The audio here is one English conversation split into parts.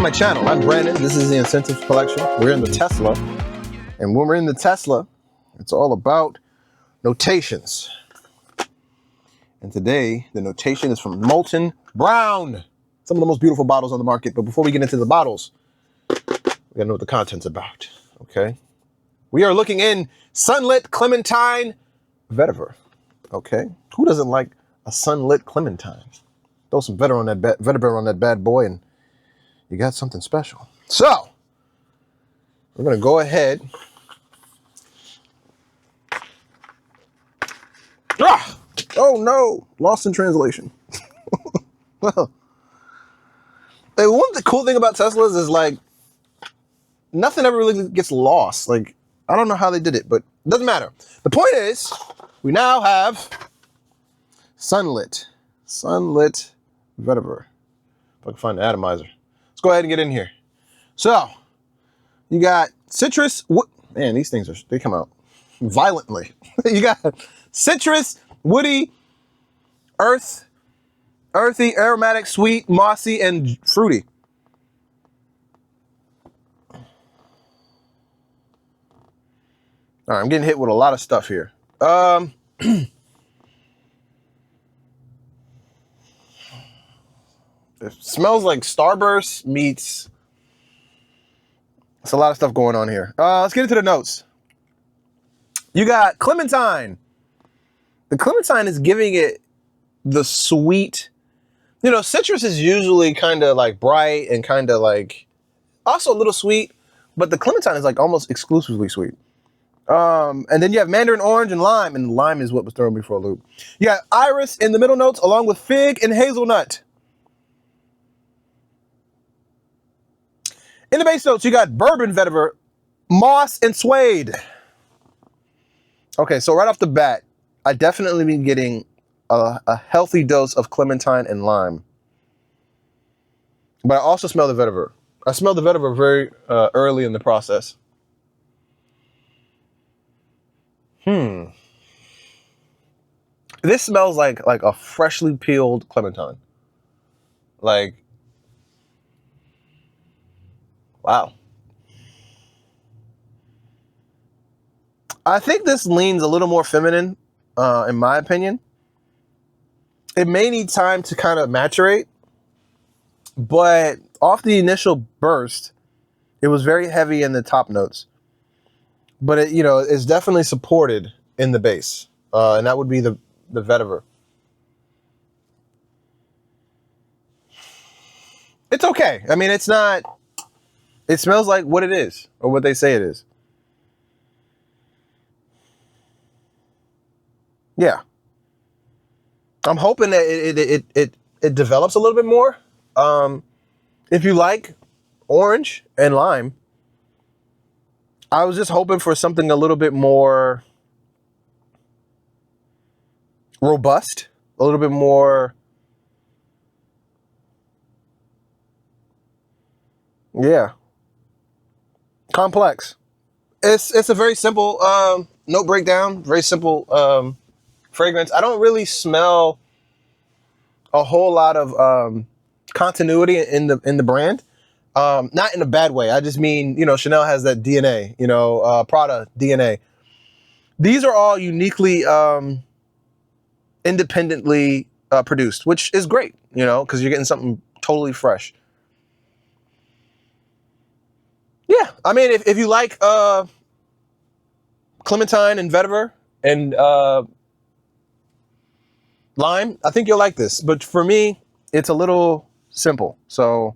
My channel. I'm Brandon. This is the InScentive Collection. We're in the Tesla, and when we're in the Tesla, it's all about notations. And today, the notation is from Molton Brown. Some of the most beautiful bottles on the market. But before we get into the bottles, we gotta know what the content's about. Okay, we are looking in Sunlit Clementine Vetiver. Okay, who doesn't like a sunlit clementine? Throw some vetiver on that bad boy, and you got something special. So, we're going to go ahead. Ah! Oh no, lost in translation. Well, one cool thing about Teslas is like, nothing ever really gets lost. Like, I don't know how they did it, but it doesn't matter. The point is, we now have Sunlit Vetiver. If I can find the atomizer. Go ahead and get in here. So, you got citrus. Man, these things they come out violently. You got citrus, woody, earthy, aromatic, sweet, mossy, and fruity. All right, I'm getting hit with a lot of stuff here. It smells like Starburst meets. It's a lot of stuff going on here. Let's get into the notes. You got clementine. The clementine is giving it the sweet. You know, citrus is usually kind of like bright and kind of like also a little sweet, but the clementine is like almost exclusively sweet. And then you have Mandarin Orange and lime is what was throwing me for a loop. You got iris in the middle notes along with fig and hazelnut. In the base notes, you got bourbon vetiver, moss, and suede. Okay, so right off the bat, I definitely been getting a healthy dose of clementine and lime. But I also smell the vetiver. I smell the vetiver very early in the process. This smells like a freshly peeled clementine. Like, wow. I think this leans a little more feminine, in my opinion. It may need time to kind of maturate, but off the initial burst, it was very heavy in the top notes. But it, it's definitely supported in the base, and that would be the vetiver. It's okay. I mean, it's not. It smells like what it is, or what they say it is. Yeah. I'm hoping that it develops a little bit more. If you like orange and lime, I was just hoping for something a little bit more robust, a little bit more. Yeah. Complex. It's a very simple note breakdown, very simple fragrance. I don't really smell a whole lot of continuity in the brand. Not in a bad way. I just mean, Chanel has that DNA, Prada DNA. These are all uniquely independently produced, which is great, because you're getting something totally fresh. Yeah, I mean, if you like clementine and vetiver and lime, I think you'll like this. But for me, it's a little simple. So,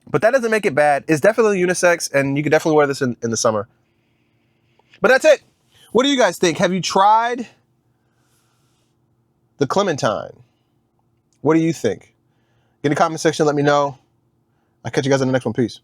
but that doesn't make it bad. It's definitely unisex, and you could definitely wear this in the summer. But that's it. What do you guys think? Have you tried the clementine? What do you think? Get in the comment section, let me know. I'll catch you guys in the next one. Peace.